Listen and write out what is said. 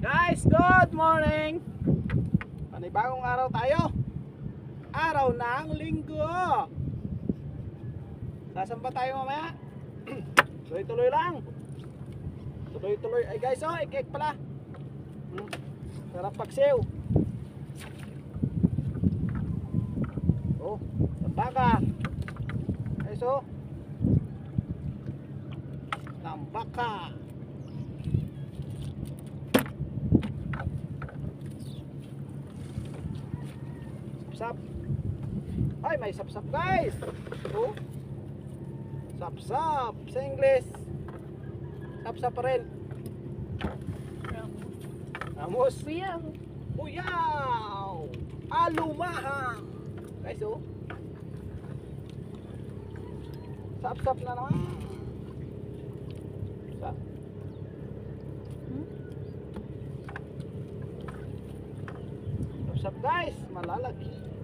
Guys, good morning! Panibagong araw tayo. Araw ng linggo. Saan ba tayo mamaya? Tuloy-tuloy lang. Tuloy-tuloy. Ay guys, oh, cake pala. Sarap pagsew. Oh, tambaka. Guys, oh. Tambaka. Sap. Ay, may sap-sap guys. Oh. Sap-sap sa English. Sap-sap pa rin. Amos. Kuya, Uyaw. Alumahang. Guys, oh. Sap-sap na naman. Sap. Sap-sap guys. Malalaki.